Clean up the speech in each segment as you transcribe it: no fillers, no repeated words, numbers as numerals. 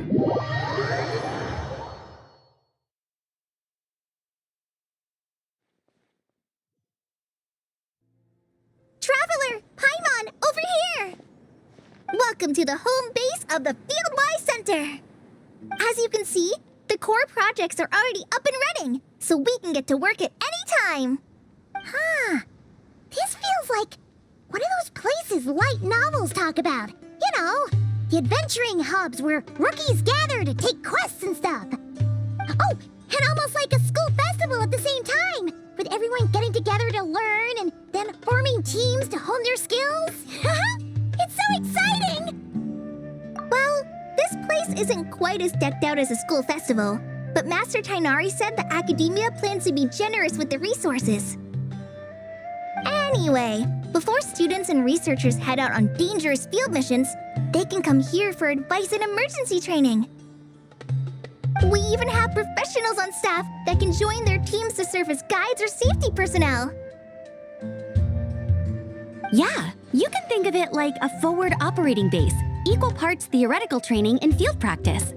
Traveler! Paimon, over here! Welcome to the home base of the Fieldwise Center! As you can see, the core projects are already up and running, so we can get to work at any time! Huh. This feels like one of those places light novels talk about. You know, the adventuring hubs where rookies gather to take quests and stuff. Oh, and almost like a school festival at the same time, with everyone getting together to learn and then forming teams to hone their skills. It's so exciting! Well, this place isn't quite as decked out as a school festival, but Master Tainari said the academia plans to be generous with the resources. Anyway, before students and researchers head out on dangerous field missions, they can come here for advice and emergency training. We even have professionals on staff that can join their teams to serve as guides or safety personnel. Yeah, you can think of it like a forward operating base, equal parts theoretical training and field practice.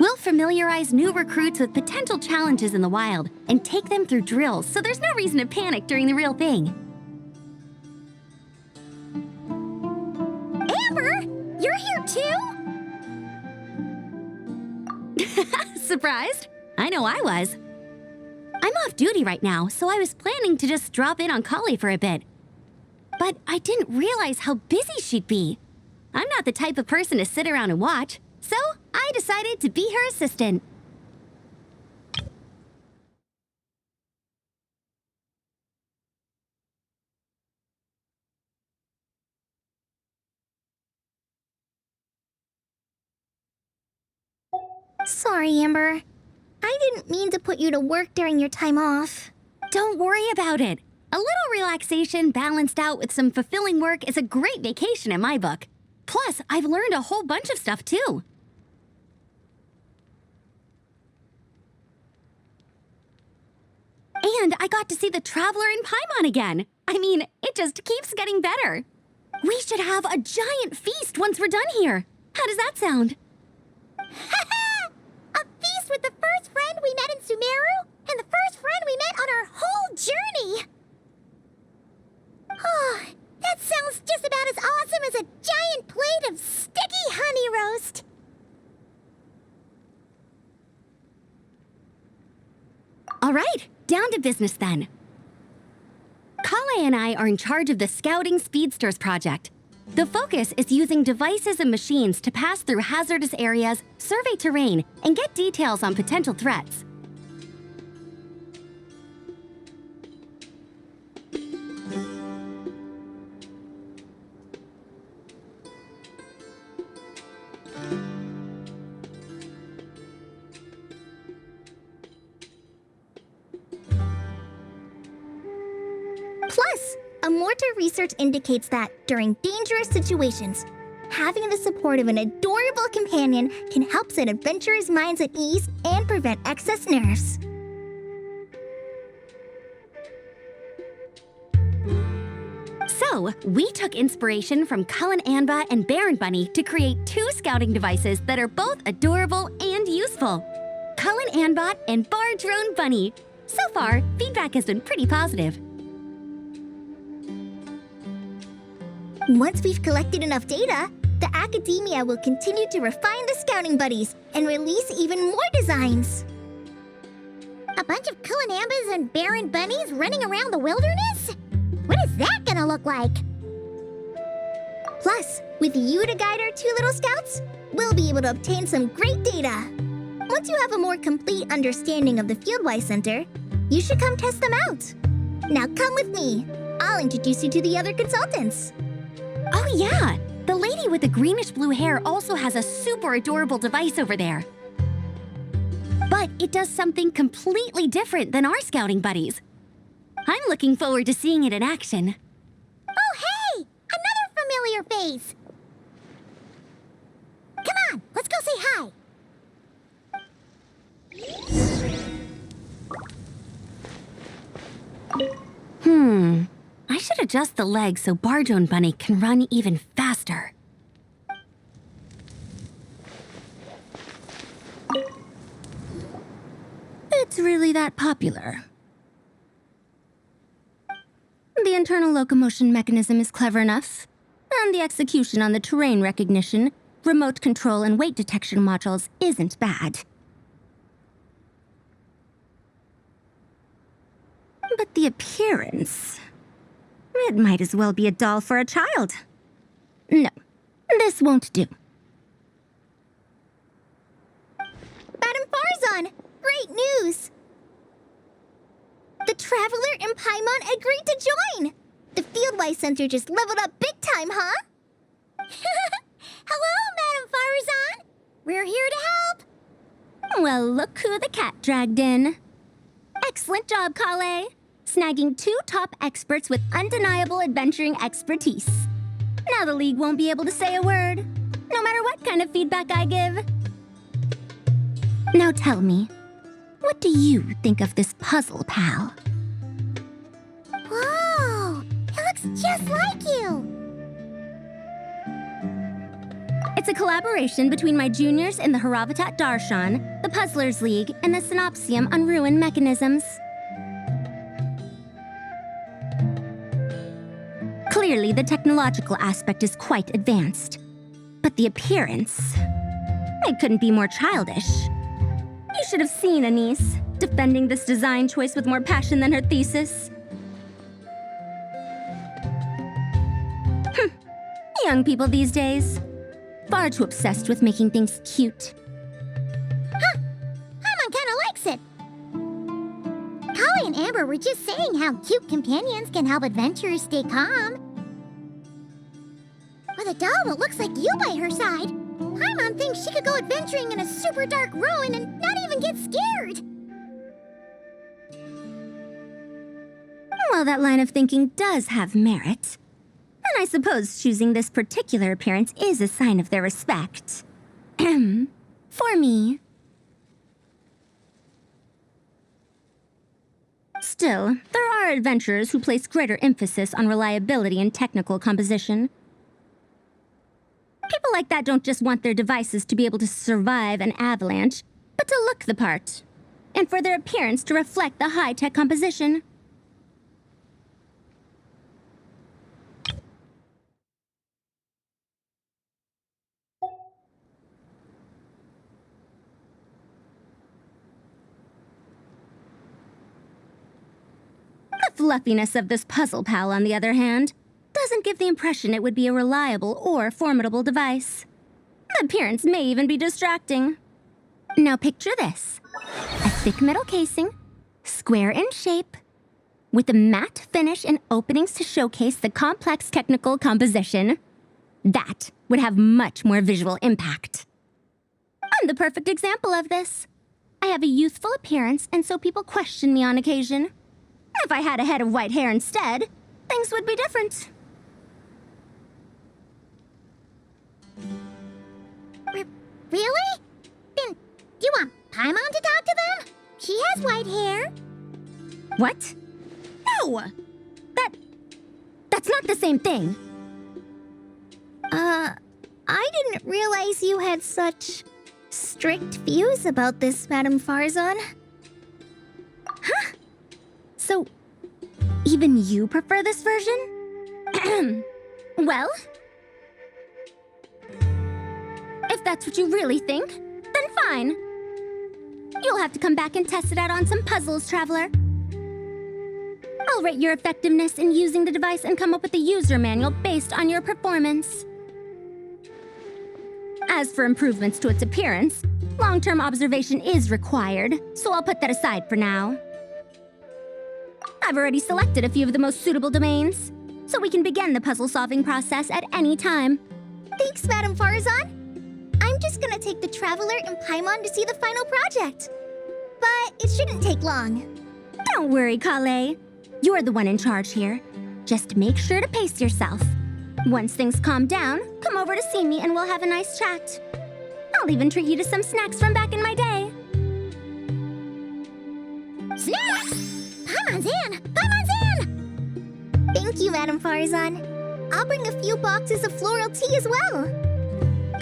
We'll familiarize new recruits with potential challenges in the wild and take them through drills so there's no reason to panic during the real thing. Amber, you're here too? Surprised? I know I was. I'm off duty right now, so I was planning to just drop in on Kali for a bit. But I didn't realize how busy she'd be. I'm not the type of person to sit around and watch, so I decided to be her assistant. Sorry, Amber. I didn't mean to put you to work during your time off. Don't worry about it. A little relaxation balanced out with some fulfilling work is a great vacation in my book. Plus, I've learned a whole bunch of stuff too. And I got to see the Traveler in Paimon again. I mean, it just keeps getting better. We should have a giant feast once we're done here. How does that sound? A feast with the first friend we met in Sumeru and the first friend we met on our whole journey! Oh, that sounds just about as awesome as a giant plate of sticky honey roast! All right, down to business then. Kale and I are in charge of the Scouting Speedsters project. The focus is using devices and machines to pass through hazardous areas, survey terrain, and get details on potential threats. Plus, a mortar research indicates that during dangerous situations, having the support of an adorable companion can help set adventurers' minds at ease and prevent excess nerves. So, we took inspiration from Cullen Anba and Baron Bunny to create 2 scouting devices that are both adorable and useful. Cullen Anbot and Bar Drone Bunny. So far, feedback has been pretty positive. Once we've collected enough data, the academia will continue to refine the scouting buddies and release even more designs. A bunch of Kulanambas and Baron Bunnies running around the wilderness? What is that gonna look like? Plus, with you to guide our 2 little scouts, we'll be able to obtain some great data. Once you have a more complete understanding of the Fieldwise Center, you should come test them out. Now come with me. I'll introduce you to the other consultants. Oh yeah, the lady with the greenish-blue hair also has a super adorable device over there. But it does something completely different than our scouting buddies. I'm looking forward to seeing it in action. Oh hey! Another familiar face! Come on, let's go say hi! I should have adjust the legs so Barjone Bunny can run even faster. It's really that popular. The internal locomotion mechanism is clever enough, and the execution on the terrain recognition, remote control, and weight detection modules isn't bad. But the appearance... it might as well be a doll for a child. No, this won't do. Madam Farzan, great news! The Traveler and Paimon agreed to join! The Fieldwise Center just leveled up big time, huh? Hello, Madam Farzan! We're here to help! Well, look who the cat dragged in. Excellent job, Kale. Snagging 2 top experts with undeniable adventuring expertise. Now the League won't be able to say a word, no matter what kind of feedback I give. Now tell me, what do you think of this puzzle, pal? Whoa! It looks just like you! It's a collaboration between my juniors in the Haravatat Darshan, the Puzzlers League, and the Synopsium on Ruin Mechanisms. Clearly, the technological aspect is quite advanced. But the appearance... it couldn't be more childish. You should have seen Anise, defending this design choice with more passion than her thesis. Young people these days. Far too obsessed with making things cute. Huh! Paimon kinda likes it! Kali and Amber were just saying how cute companions can help adventurers stay calm. With a doll that looks like you by her side, Paimon thinks she could go adventuring in a super dark ruin and not even get scared. Well, that line of thinking does have merit. And I suppose choosing this particular appearance is a sign of their respect. For me. Still, there are adventurers who place greater emphasis on reliability and technical composition. People like that don't just want their devices to be able to survive an avalanche, but to look the part, and for their appearance to reflect the high-tech composition. The fluffiness of this puzzle pal, on the other hand, doesn't give the impression it would be a reliable or formidable device. The appearance may even be distracting. Now picture this. A thick metal casing, square in shape, with a matte finish and openings to showcase the complex technical composition. That would have much more visual impact. I'm the perfect example of this. I have a youthful appearance, and so people question me on occasion. If I had a head of white hair instead, things would be different. Really? Then, do you want Paimon to talk to them? She has white hair. What? No! That's not the same thing. I didn't realize you had such strict views about this, Madam Farzan. Huh? So, even you prefer this version? Well, if that's what you really think, then fine. You'll have to come back and test it out on some puzzles, Traveler. I'll rate your effectiveness in using the device and come up with a user manual based on your performance. As for improvements to its appearance, long-term observation is required, so I'll put that aside for now. I've already selected a few of the most suitable domains, so we can begin the puzzle-solving process at any time. Thanks, Madam Farzan. I'm just gonna take the Traveler and Paimon to see the final project. But it shouldn't take long. Don't worry, Kale. You're the one in charge here. Just make sure to pace yourself. Once things calm down, come over to see me and we'll have a nice chat. I'll even treat you to some snacks from back in my day. Snacks? Paimon's in! Paimon's in! Thanks Thank you, Madam Farzan. I'll bring a few boxes of floral tea as well.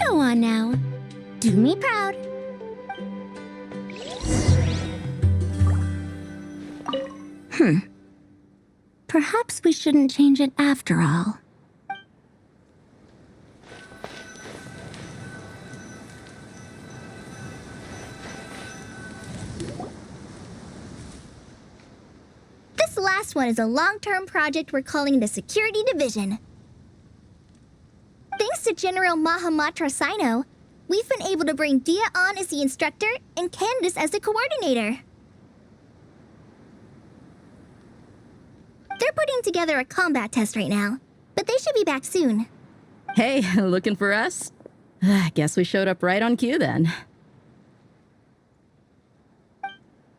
Go on now. Do me proud. Perhaps we shouldn't change it after all. This last one is a long-term project we're calling the Security Division. Thanks to General Mahamatra Sino, we've been able to bring Dia on as the instructor and Candace as the coordinator. They're putting together a combat test right now, but they should be back soon. Hey, looking for us? Guess we showed up right on cue then.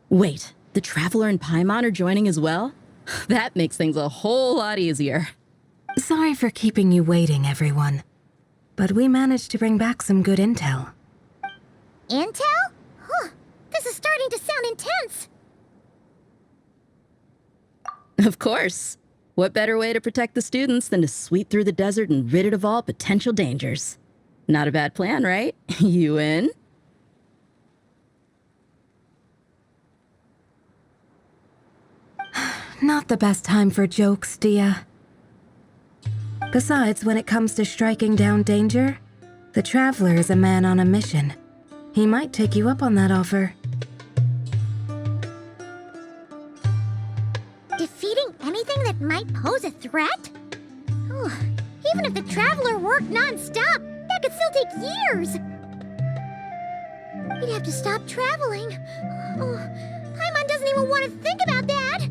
Wait, the Traveler and Paimon are joining as well? That makes things a whole lot easier. Sorry for keeping you waiting, everyone. But we managed to bring back some good intel. Intel? Huh, this is starting to sound intense. Of course. What better way to protect the students than to sweep through the desert and rid it of all potential dangers? Not a bad plan, right? You in? Not the best time for jokes, Dia. Besides, when it comes to striking down danger, the Traveler is a man on a mission. He might take you up on that offer. Defeating anything that might pose a threat? Oh, even if the Traveler worked non-stop, that could still take years. We'd have to stop traveling. Oh, Paimon doesn't even want to think about that.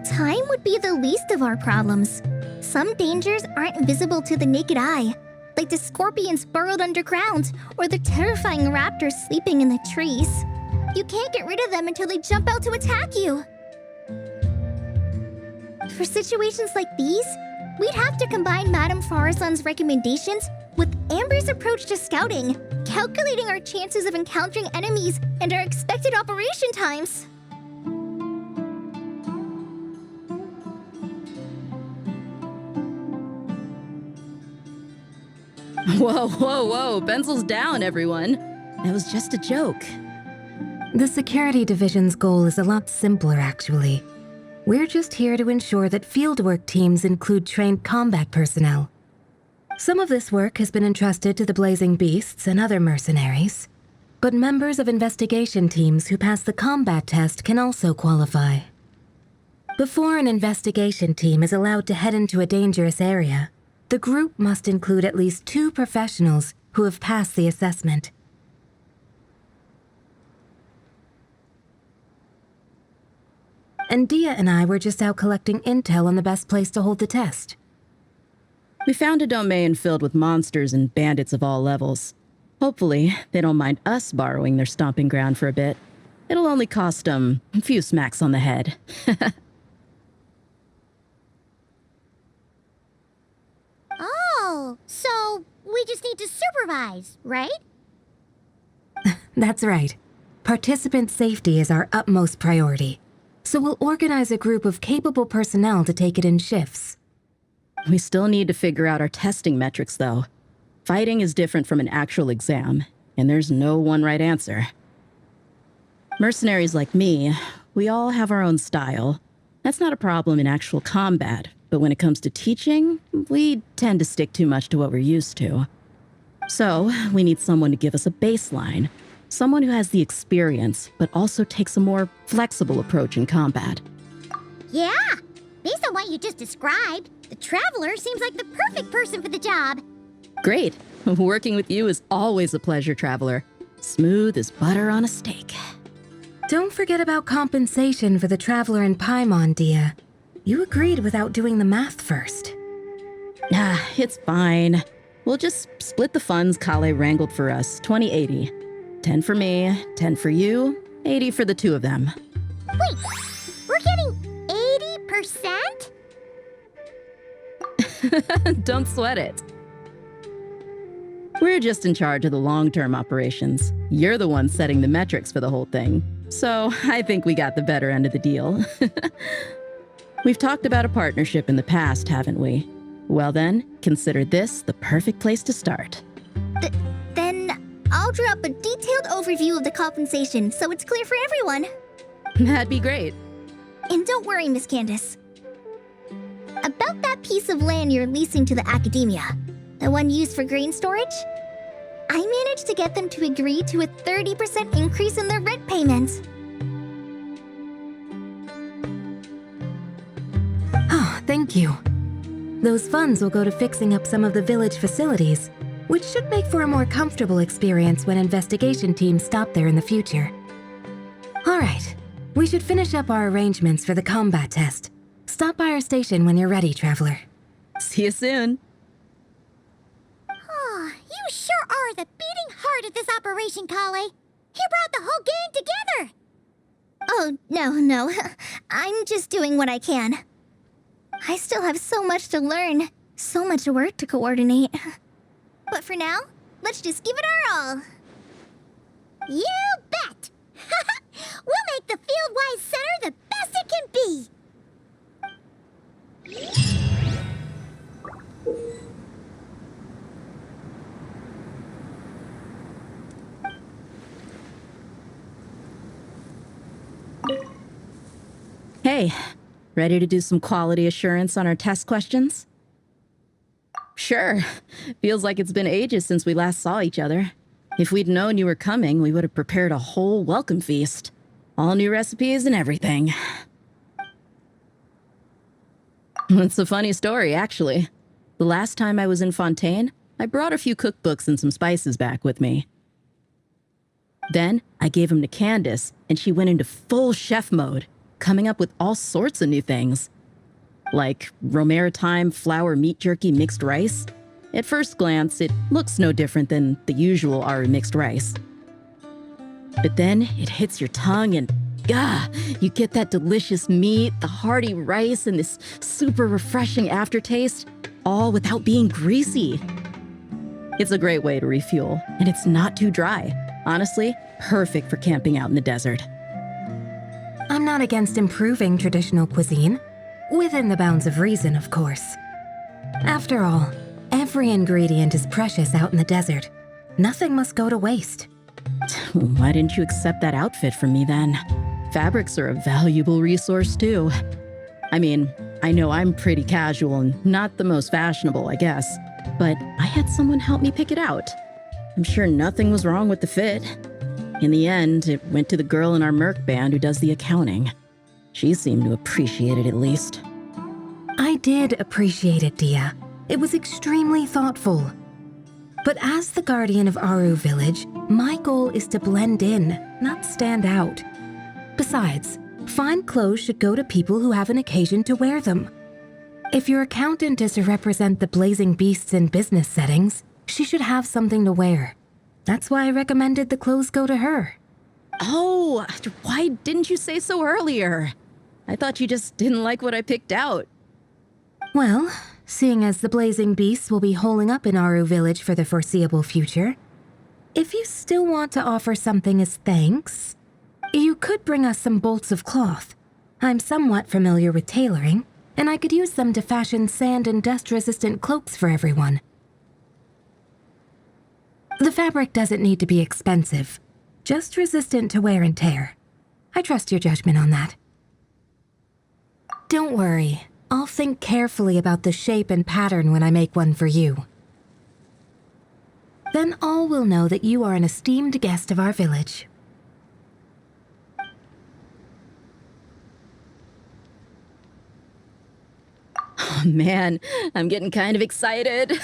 Time would be the least of our problems. Some dangers aren't visible to the naked eye, like the scorpions burrowed underground or the terrifying raptors sleeping in the trees. You can't get rid of them until they jump out to attack you. For situations like these, we'd have to combine Madame Farazan's recommendations with Amber's approach to scouting, calculating our chances of encountering enemies and our expected operation times. Whoa, whoa, whoa. Pencils down, everyone. That was just a joke. The Security Division's goal is a lot simpler, actually. We're just here to ensure that fieldwork teams include trained combat personnel. Some of this work has been entrusted to the Blazing Beasts and other mercenaries, but members of investigation teams who pass the combat test can also qualify. Before an investigation team is allowed to head into a dangerous area, the group must include at least 2 professionals who have passed the assessment. And Dia and I were just out collecting intel on the best place to hold the test. We found a domain filled with monsters and bandits of all levels. Hopefully, they don't mind us borrowing their stomping ground for a bit. It'll only cost them a few smacks on the head. Oh, so we just need to supervise, right? That's right. Participant safety is our utmost priority. So we'll organize a group of capable personnel to take it in shifts. We still need to figure out our testing metrics, though. Fighting is different from an actual exam, and there's no one right answer. Mercenaries like me, we all have our own style. That's not a problem in actual combat, but when it comes to teaching, we tend to stick too much to what we're used to. So, we need someone to give us a baseline. Someone who has the experience, but also takes a more flexible approach in combat. Yeah, based on what you just described, the Traveler seems like the perfect person for the job. Great. Working with you is always a pleasure, Traveler. Smooth as butter on a steak. Don't forget about compensation for the Traveler and Paimon, Dia. You agreed without doing the math first. It's fine. We'll just split the funds Kale wrangled for us, 20-80. 10 for me, 10 for you, 80 for the 2 of them. Wait, we're getting 80%? Don't sweat it. We're just in charge of the long-term operations. You're the one setting the metrics for the whole thing. So I think we got the better end of the deal. We've talked about a partnership in the past, haven't we? Well then, consider this the perfect place to start. Then I'll draw up a detailed overview of the compensation so it's clear for everyone. That'd be great. And don't worry, Miss Candace. About that piece of land you're leasing to the academia, the one used for grain storage, I managed to get them to agree to a 30% increase in their rent payments. Oh, thank you. Those funds will go to fixing up some of the village facilities, which should make for a more comfortable experience when investigation teams stop there in the future. All right, we should finish up our arrangements for the combat test. Stop by our station when you're ready, Traveler. See you soon. Oh, you sure are the beating heart of this operation, Kale. You brought the whole gang together. Oh, no. I'm just doing what I can. I still have so much to learn, so much work to coordinate. But for now, let's just give it our all. You bet! We'll make the Fieldwise Center the best it can be! Hey, ready to do some quality assurance on our test questions? Sure. Feels like it's been ages since we last saw each other. If we'd known you were coming, we would have prepared a whole welcome feast. All new recipes and everything. It's a funny story, actually. The last time I was in Fontaine, I brought a few cookbooks and some spices back with me. Then, I gave them to Candace, and she went into full chef mode, coming up with all sorts of new things. Like Romero thyme flour meat jerky mixed rice. At first glance, it looks no different than the usual Aru mixed rice. But then it hits your tongue and, you get that delicious meat, the hearty rice, and this super refreshing aftertaste, all without being greasy. It's a great way to refuel, and it's not too dry. Honestly, perfect for camping out in the desert. I'm not against improving traditional cuisine, within the bounds of reason, of course. After all, every ingredient is precious out in the desert. Nothing must go to waste. Why didn't you accept that outfit from me then? Fabrics are a valuable resource too. I mean, I know I'm pretty casual and not the most fashionable, I guess, but I had someone help me pick it out. I'm sure nothing was wrong with the fit. In the end, it went to the girl in our Merc band who does the accounting. She seemed to appreciate it at least. I did appreciate it, Dia. It was extremely thoughtful. But as the guardian of Aru Village, my goal is to blend in, not stand out. Besides, fine clothes should go to people who have an occasion to wear them. If your accountant is to represent the blazing beasts in business settings, she should have something to wear. That's why I recommended the clothes go to her. Oh, why didn't you say so earlier? I thought you just didn't like what I picked out. Well, seeing as the blazing beasts will be holing up in Aru Village for the foreseeable future, if you still want to offer something as thanks, you could bring us some bolts of cloth. I'm somewhat familiar with tailoring, and I could use them to fashion sand and dust-resistant cloaks for everyone. The fabric doesn't need to be expensive, just resistant to wear and tear. I trust your judgment on that. Don't worry, I'll think carefully about the shape and pattern when I make one for you. Then all will know that you are an esteemed guest of our village. Oh man, I'm getting kind of excited.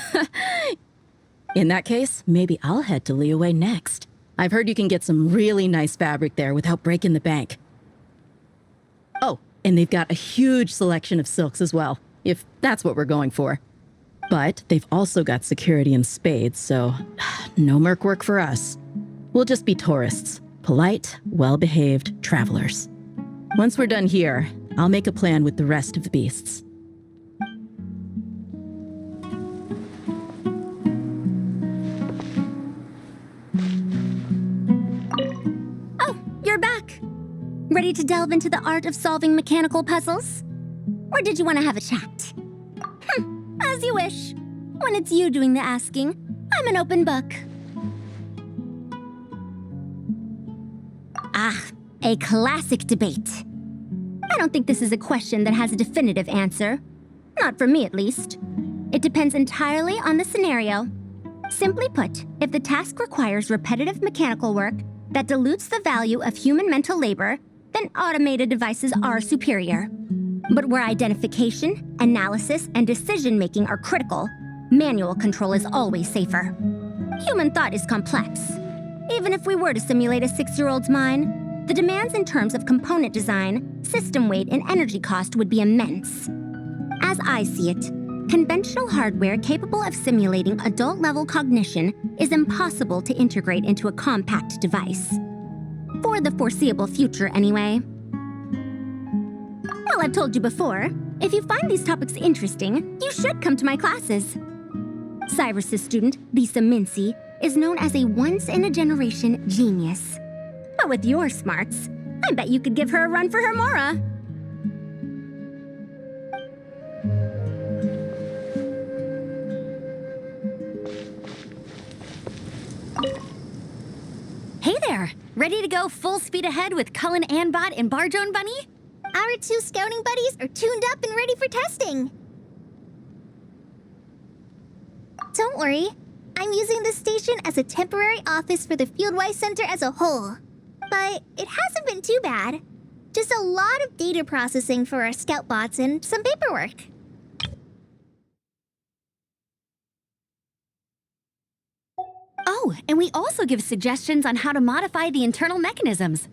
In that case, maybe I'll head to Liyue next. I've heard you can get some really nice fabric there without breaking the bank. Oh, and they've got a huge selection of silks as well, if that's what we're going for. But they've also got security in spades, so no merc work for us. We'll just be tourists, polite, well-behaved travelers. Once we're done here, I'll make a plan with the rest of the beasts. You're back! Ready to delve into the art of solving mechanical puzzles? Or did you want to have a chat? As you wish. When it's you doing the asking, I'm an open book. Ah, a classic debate. I don't think this is a question that has a definitive answer. Not for me, at least. It depends entirely on the scenario. Simply put, if the task requires repetitive mechanical work that dilutes the value of human mental labor, then automated devices are superior. But where identification, analysis, and decision-making are critical, manual control is always safer. Human thought is complex. Even if we were to simulate a 6-year-old's mind, the demands in terms of component design, system weight, and energy cost would be immense. As I see it, conventional hardware capable of simulating adult-level cognition is impossible to integrate into a compact device. For the foreseeable future, anyway. Well, I've told you before, if you find these topics interesting, you should come to my classes. Cyrus's student, Lisa Mincy, is known as a once-in-a-generation genius. But with your smarts, I bet you could give her a run for her Mora. Hey there! Ready to go full speed ahead with Cullen Anbot and Barjone Bunny? Our 2 scouting buddies are tuned up and ready for testing. Don't worry, I'm using this station as a temporary office for the Fieldwise Center as a whole. But it hasn't been too bad. Just a lot of data processing for our scout bots and some paperwork. Oh, and we also give suggestions on how to modify the internal mechanisms.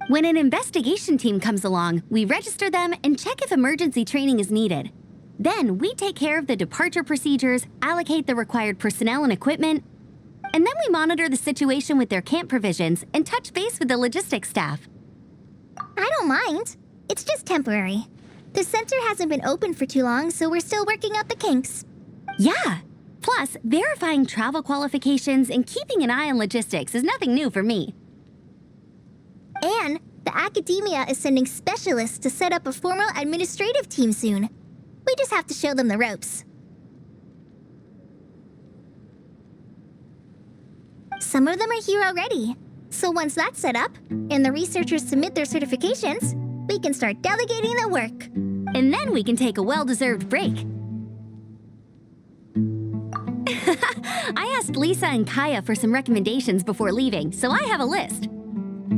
When an investigation team comes along, we register them and check if emergency training is needed. Then we take care of the departure procedures, allocate the required personnel and equipment, and then we monitor the situation with their camp provisions and touch base with the logistics staff. I don't mind. It's just temporary. The center hasn't been open for too long, so we're still working out the kinks. Yeah. Plus, verifying travel qualifications and keeping an eye on logistics is nothing new for me. And the academia is sending specialists to set up a formal administrative team soon. We just have to show them the ropes. Some of them are here already. So once that's set up, and the researchers submit their certifications, we can start delegating the work. And then we can take a well-deserved break. I asked Lisa and Kaya for some recommendations before leaving, so I have a list.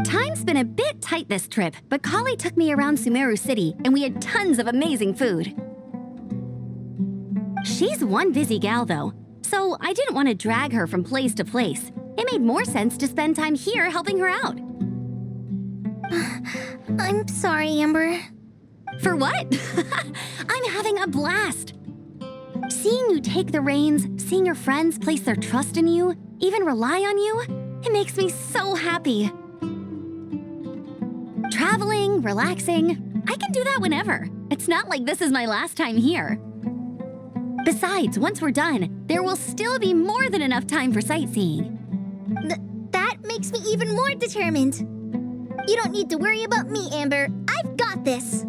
Time's been a bit tight this trip, but Kali took me around Sumeru City, and we had tons of amazing food. She's one busy gal, though, so I didn't want to drag her from place to place. It made more sense to spend time here helping her out. I'm sorry, Amber. For what? I'm having a blast. Seeing you take the reins, seeing your friends place their trust in you, even rely on you, it makes me so happy. Traveling, relaxing, I can do that whenever. It's not like this is my last time here. Besides, once we're done, there will still be more than enough time for sightseeing. That makes me even more determined. You don't need to worry about me, Amber. I've got this.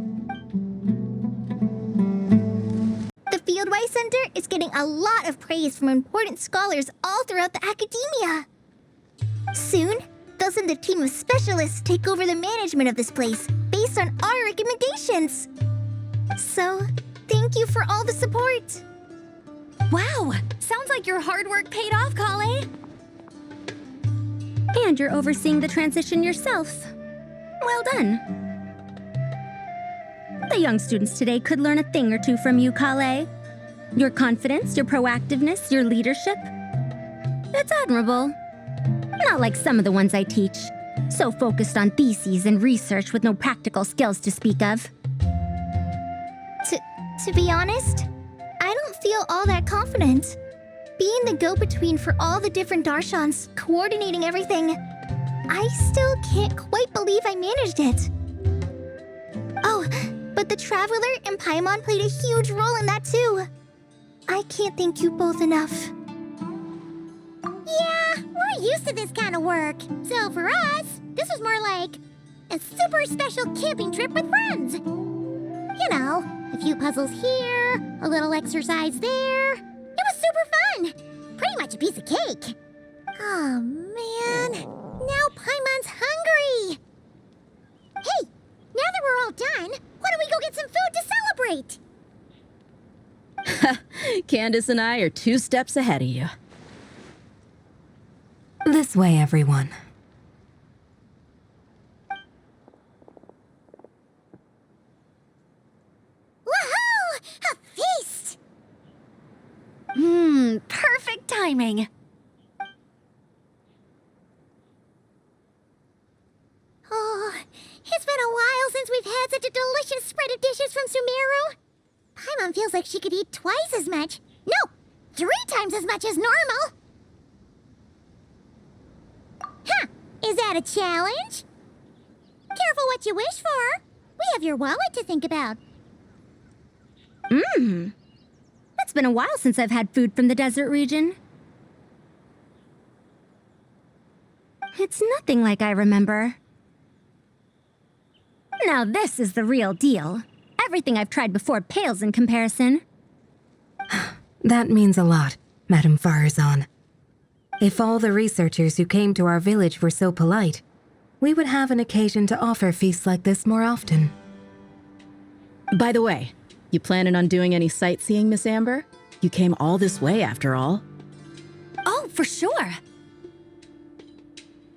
The Fieldwise Center is getting a lot of praise from important scholars all throughout the academia. Soon, they'll send a team of specialists to take over the management of this place based on our recommendations. So, thank you for all the support. Wow! Sounds like your hard work paid off, Kale. And you're overseeing the transition yourself. Well done. The young students today could learn a thing or two from you, Kale. Your confidence, your proactiveness, your leadership. It's admirable. Not like some of the ones I teach. So focused on theses and research with no practical skills to speak of. To be honest, I don't feel all that confident. Being the go-between for all the different Darshans, coordinating everything, I still can't quite believe I managed it. Oh, but the Traveler and Paimon played a huge role in that too. I can't thank you both enough. Yeah, we're used to this kind of work. So for us, this was more like a super special camping trip with friends. You know, a few puzzles here, a little exercise there. It was super fun. Pretty much a piece of cake. Oh, man. Now Paimon's hungry. Hey, now that we're all done, why don't we go get some food to celebrate? Candace and I are 2 steps ahead of you. This way, everyone. Woohoo! A feast! Perfect timing. Oh, it's been a while since we've had such a delicious spread of dishes from Sumeru. Paimon feels like she could eat twice as much. No, 3 times as much as normal. Huh, is that a challenge? Careful what you wish for. We have your wallet to think about. It's been a while since I've had food from the desert region. It's nothing like I remember. Now this is the real deal. Everything I've tried before pales in comparison. That means a lot, Madame Farazan. If all the researchers who came to our village were so polite, we would have an occasion to offer feasts like this more often. By the way, you planning on doing any sightseeing, Miss Amber? You came all this way after all. Oh, for sure.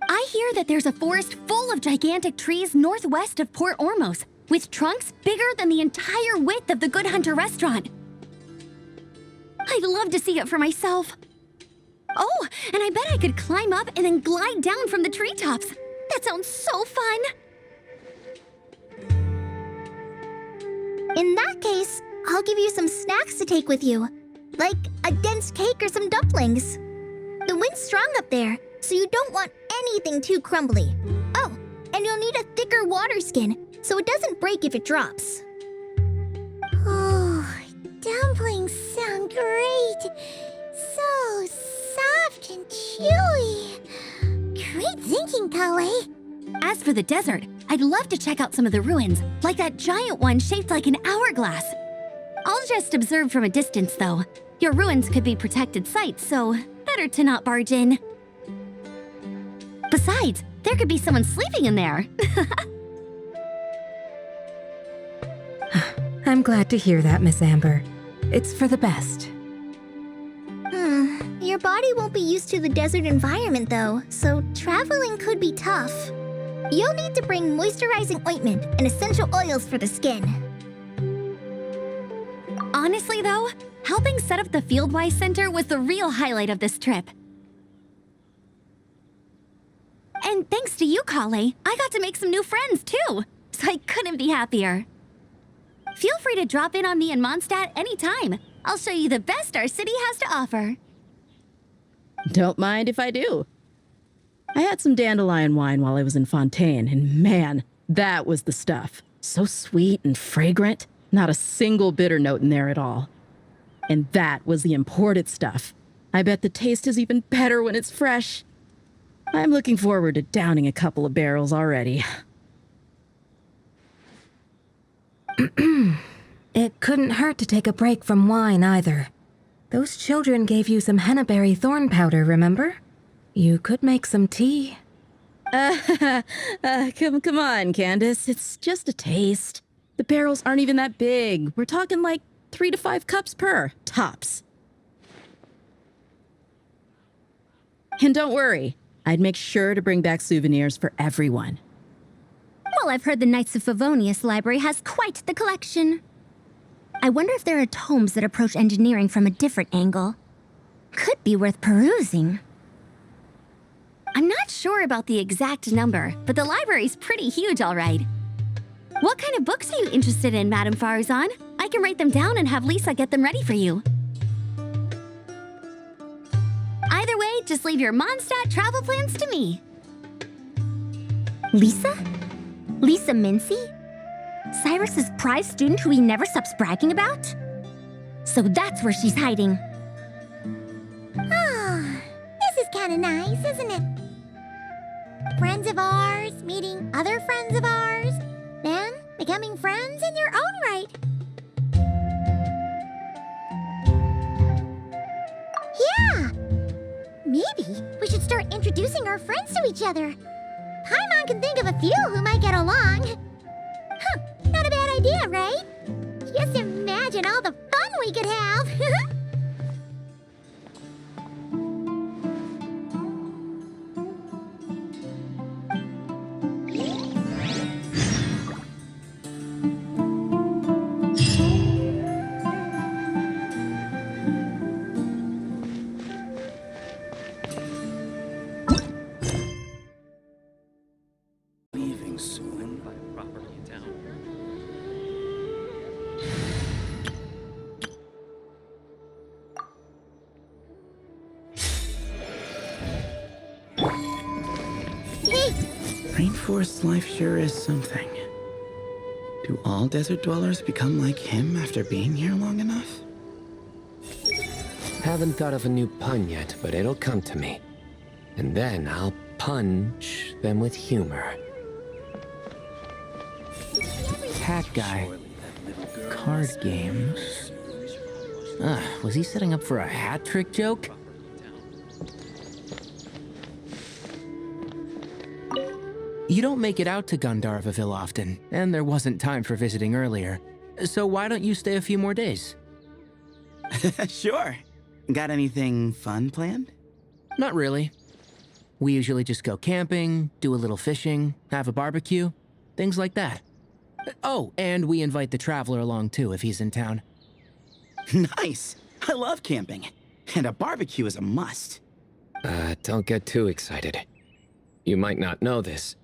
I hear that there's a forest full of gigantic trees northwest of Port Ormos, with trunks bigger than the entire width of the Good Hunter restaurant. I'd love to see it for myself. Oh, and I bet I could climb up and then glide down from the treetops. That sounds so fun. In that case, I'll give you some snacks to take with you, like a dense cake or some dumplings. The wind's strong up there, so you don't want anything too crumbly. Oh, and you'll need a thicker water skin, so it doesn't break if it drops. Oh, dumplings sound great. So soft and chewy. Great thinking, Kale. As for the desert, I'd love to check out some of the ruins, like that giant one shaped like an hourglass. I'll just observe from a distance, though. Your ruins could be protected sites, so better to not barge in. Besides, there could be someone sleeping in there. I'm glad to hear that, Miss Amber. It's for the best. Your body won't be used to the desert environment, though, so traveling could be tough. You'll need to bring moisturizing ointment and essential oils for the skin. Honestly, though, helping set up the Fieldwise Center was the real highlight of this trip. And thanks to you, Kale, I got to make some new friends, too. So I couldn't be happier. Feel free to drop in on me in Mondstadt anytime. I'll show you the best our city has to offer. Don't mind if I do. I had some dandelion wine while I was in Fontaine, and man, that was the stuff. So sweet and fragrant, not a single bitter note in there at all. And that was the imported stuff. I bet the taste is even better when it's fresh. I'm looking forward to downing a couple of barrels already. It couldn't hurt to take a break from wine either. Those children gave you some hennaberry thorn powder, remember? You could make some tea. Come on, Candace. It's just a taste. The barrels aren't even that big. We're talking like 3 to 5 cups per, tops. And don't worry, I'd make sure to bring back souvenirs for everyone. Well, I've heard the Knights of Favonius Library has quite the collection. I wonder if there are tomes that approach engineering from a different angle. Could be worth perusing. I'm not sure about the exact number, but the library's pretty huge, all right. What kind of books are you interested in, Madame Farazan? I can write them down and have Lisa get them ready for you. Either way, just leave your Mondstadt travel plans to me. Lisa? Lisa Mincy? Cyrus's prize student who he never stops bragging about? So that's where she's hiding. Ah, this is kind of nice, isn't it? Friends of ours meeting other friends of ours, then becoming friends in your own right. Yeah! Maybe we should start introducing our friends to each other. Paimon can think of a few who might get along. Huh, not a bad idea, right? Just imagine all the fun we could have! Leaving soon. Hey! Rainforest life sure is something. Do all desert dwellers become like him after being here long enough? Haven't thought of a new pun yet, but it'll come to me. And then I'll punch them with humor. Hat guy. Card games. Was he setting up for a hat trick joke? You don't make it out to Gandharvaville often, and there wasn't time for visiting earlier. So why don't you stay a few more days? Sure. Got anything fun planned? Not really. We usually just go camping, do a little fishing, have a barbecue, things like that. Oh, and we invite the traveler along too if he's in town. Nice. I love camping. And a barbecue is a must. Don't get too excited. You might not know this,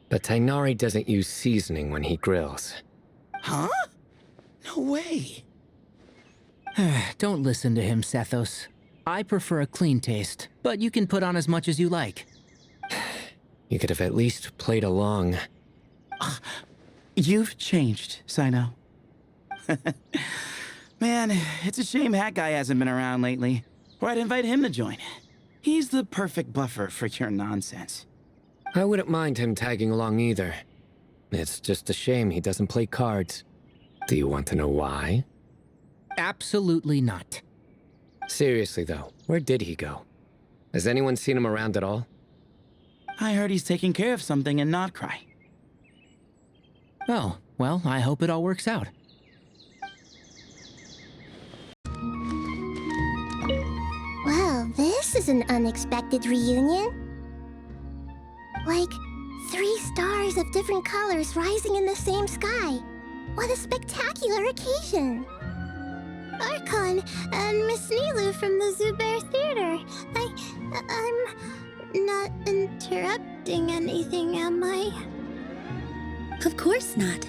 but Tainari doesn't use seasoning when he grills. Huh? No way. Don't listen to him, Sethos. I prefer a clean taste, but you can put on as much as you like. You could have at least played along. You've changed, Sino. Man, it's a shame Hat Guy hasn't been around lately. Or I'd invite him to join. He's the perfect buffer for your nonsense. I wouldn't mind him tagging along either. It's just a shame he doesn't play cards. Do you want to know why? Absolutely not. Seriously though, where did he go? Has anyone seen him around at all? I heard he's taking care of something in Notcry. Oh, well, I hope it all works out. Well, this is an unexpected reunion. Like, 3 stars of different colors rising in the same sky. What a spectacular occasion! Archon and Miss Nilu from the Zubair Theater. I'm not interrupting anything, am I? Of course not.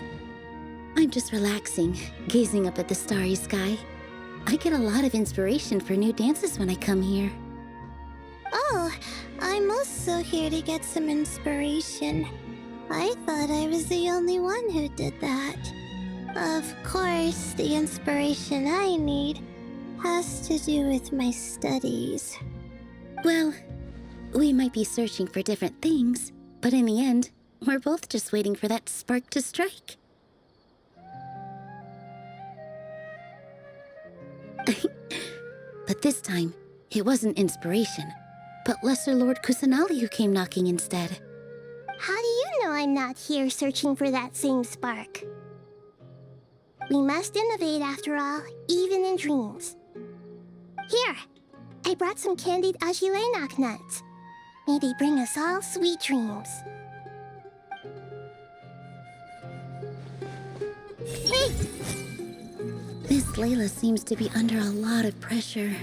I'm just relaxing, gazing up at the starry sky. I get a lot of inspiration for new dances when I come here. Oh, I'm also here to get some inspiration. I thought I was the only one who did that. Of course, the inspiration I need has to do with my studies. Well, we might be searching for different things, but in the end, we're both just waiting for that spark to strike. But this time, it wasn't inspiration, but Lesser Lord Kusanali who came knocking instead. How do you know I'm not here searching for that same spark? We must innovate after all, even in dreams. Here, I brought some candied ajilenak nuts. May they bring us all sweet dreams. Hey! Miss Layla seems to be under a lot of pressure.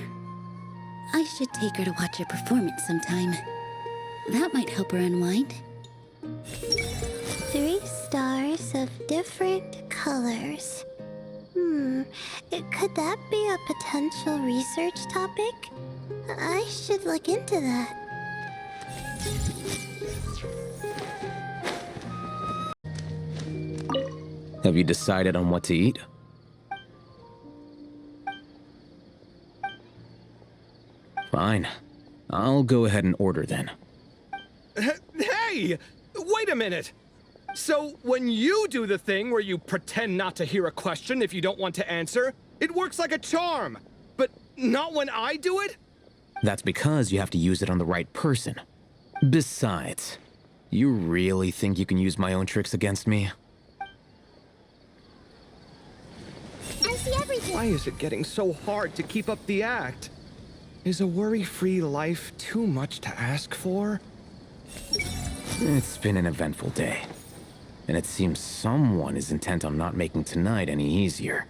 I should take her to watch a performance sometime. That might help her unwind. 3 stars of different colors. Could that be a potential research topic? I should look into that. Have you decided on what to eat? Fine. I'll go ahead and order then. Hey! Wait a minute! So when you do the thing where you pretend not to hear a question if you don't want to answer, it works like a charm. But not when I do it? That's because you have to use it on the right person. Besides, you really think you can use my own tricks against me? I see everything. Why is it getting so hard to keep up the act? Is a worry-free life too much to ask for? It's been an eventful day. And it seems someone is intent on not making tonight any easier.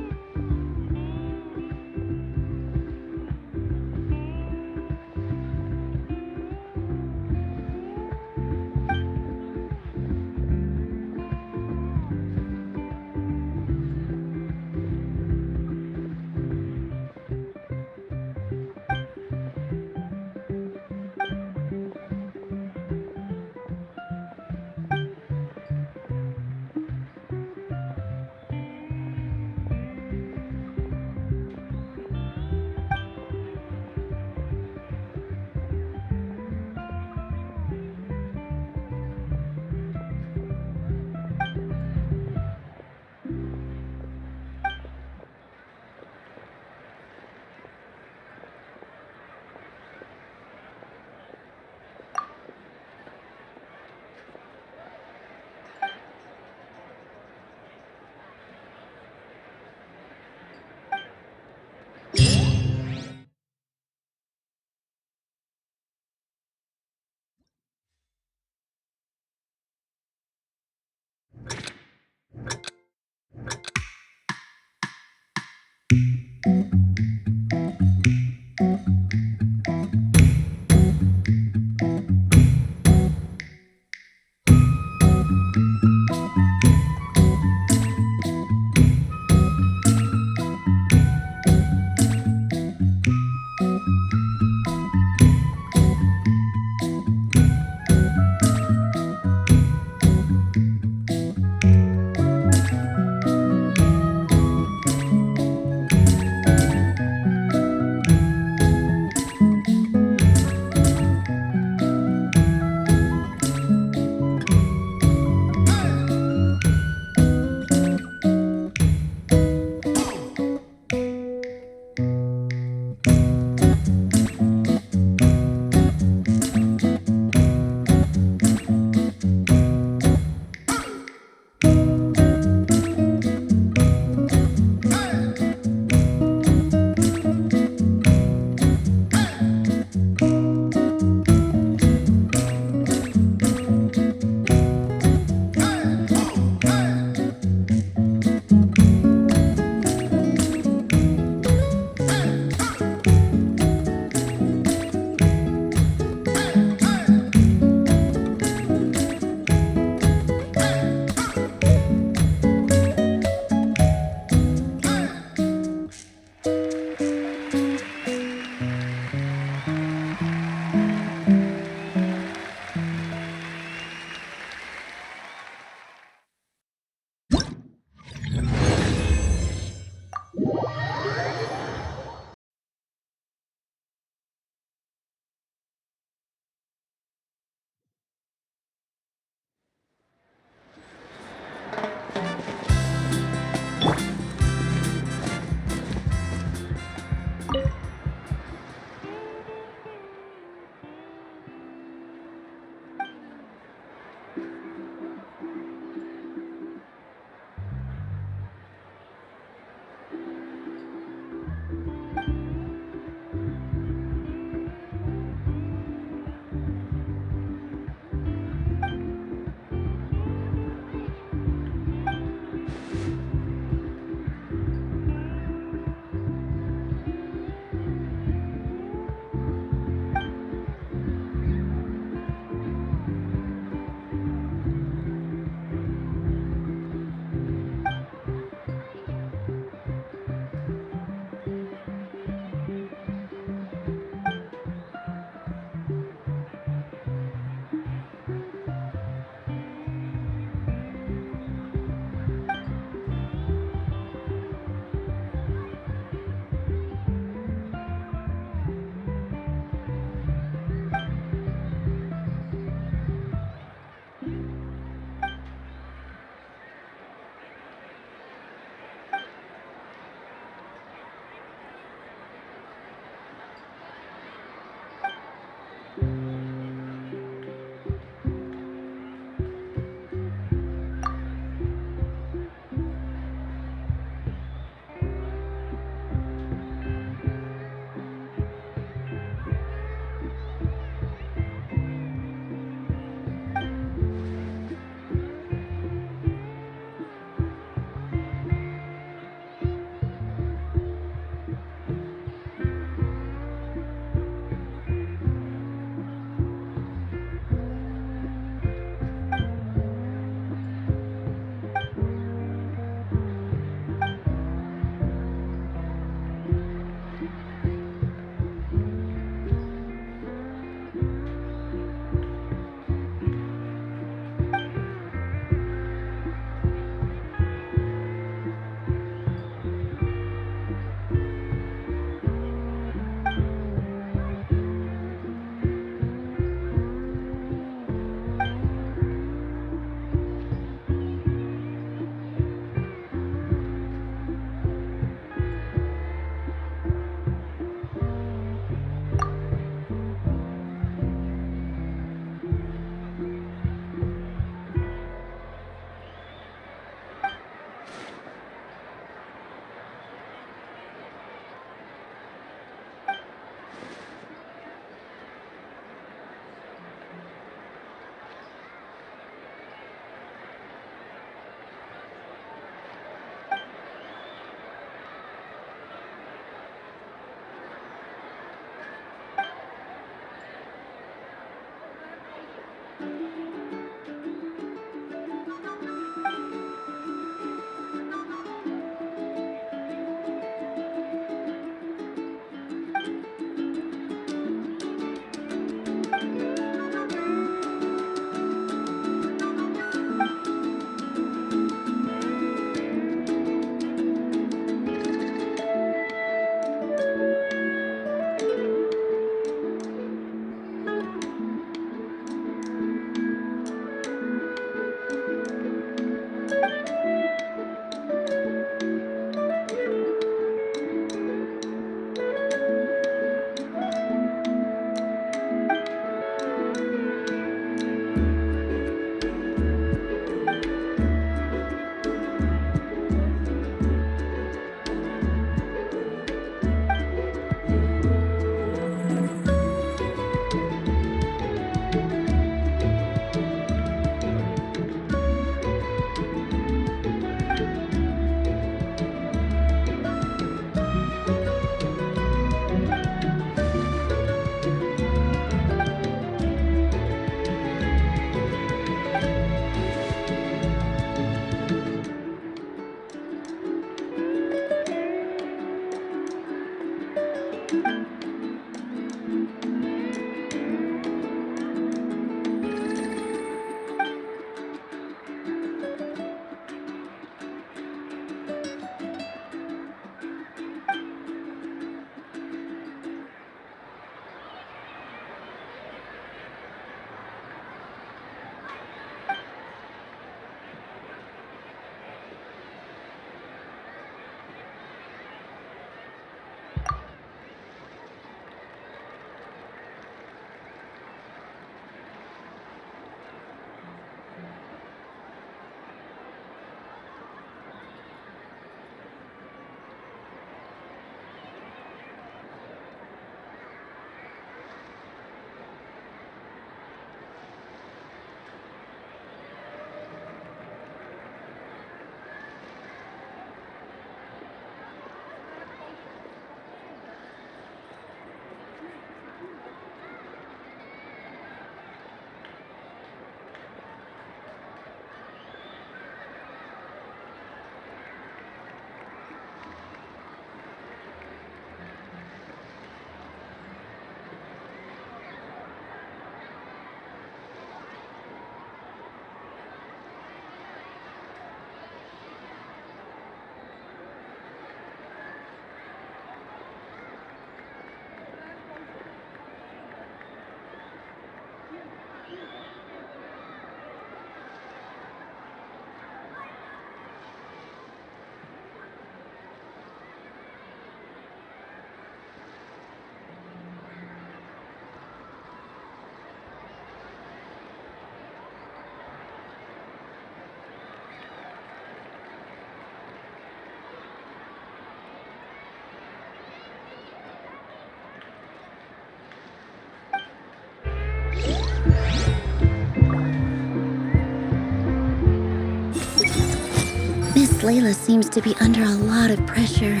Miss Layla seems to be under a lot of pressure.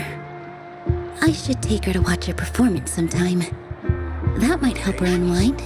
I should take her to watch a performance sometime. That might help her unwind.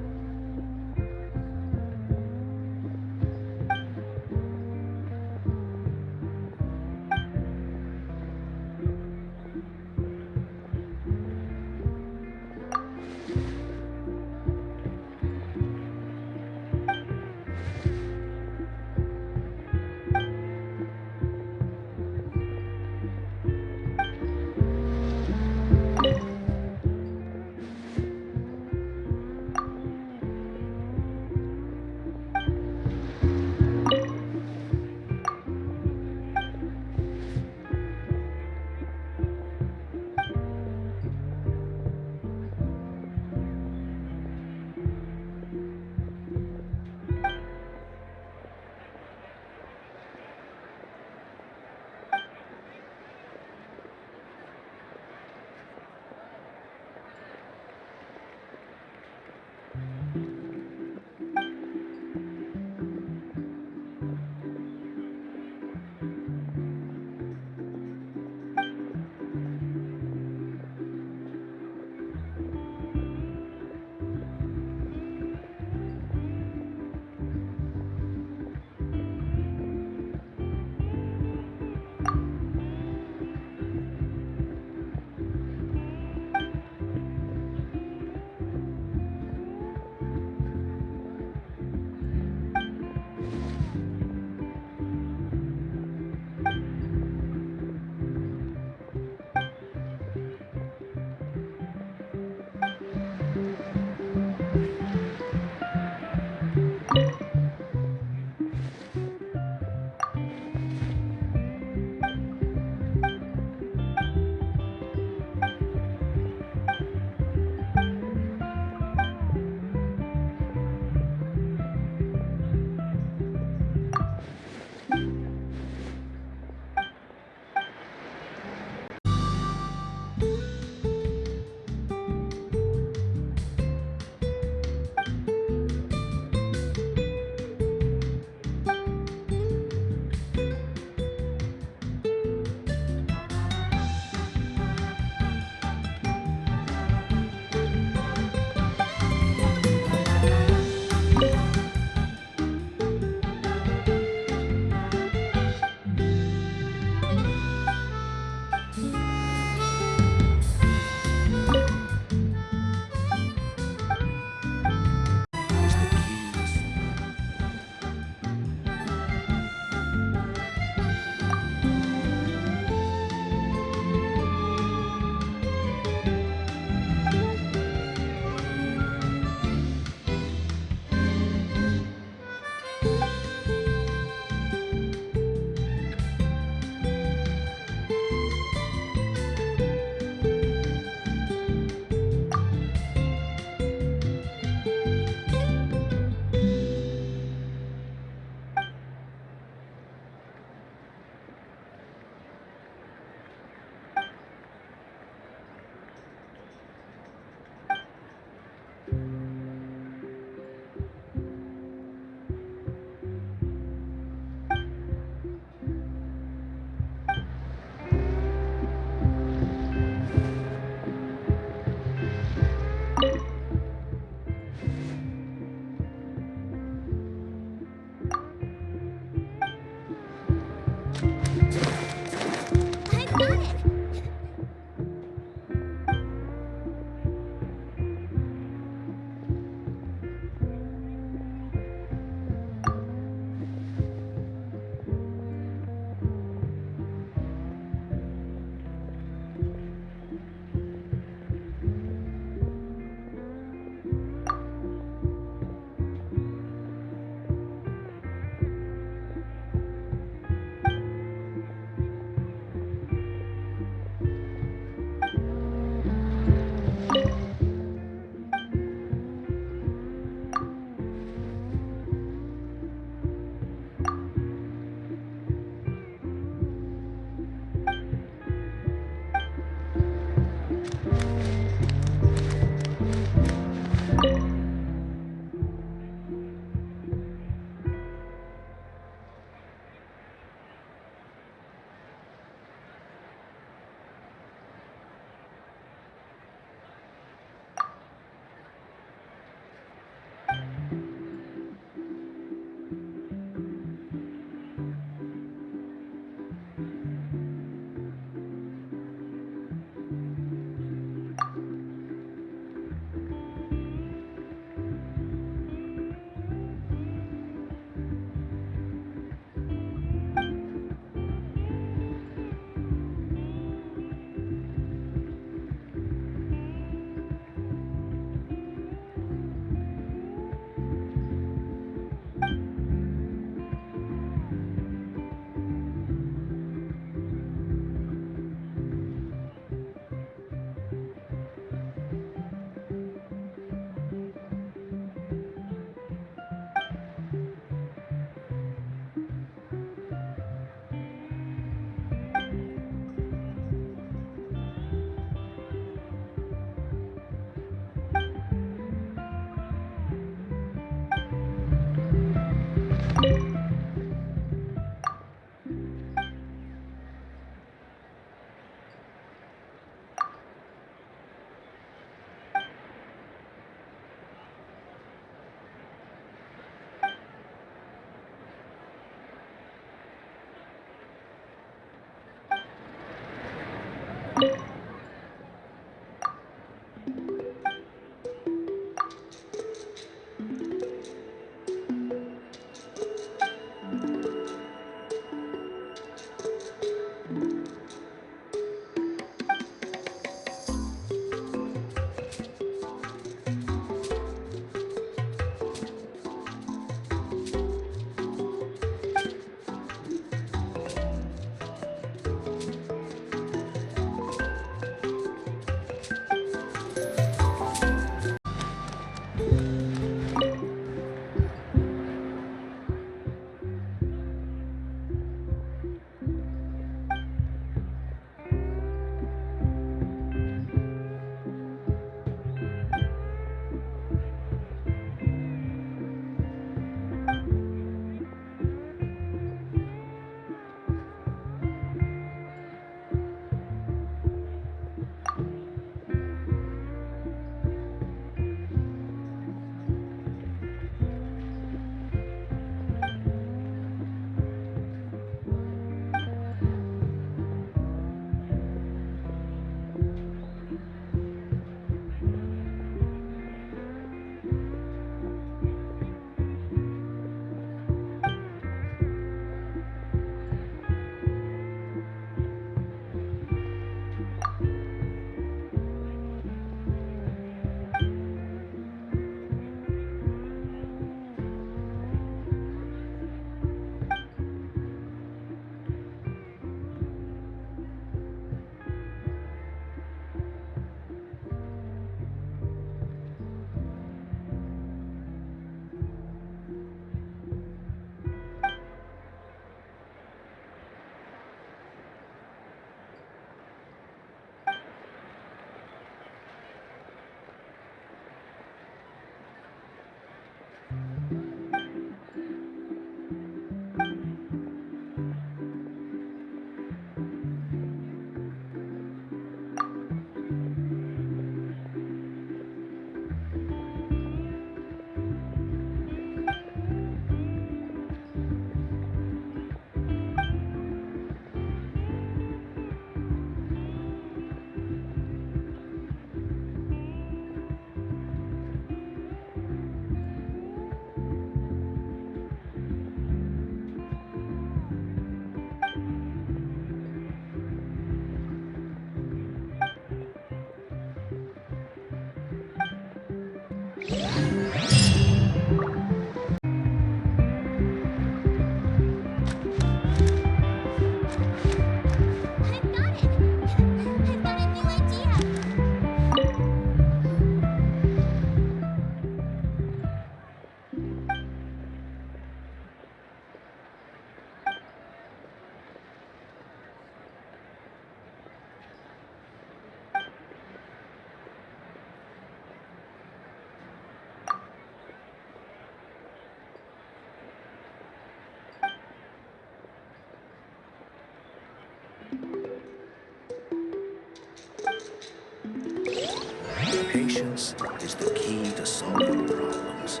Patience is the key to solving problems.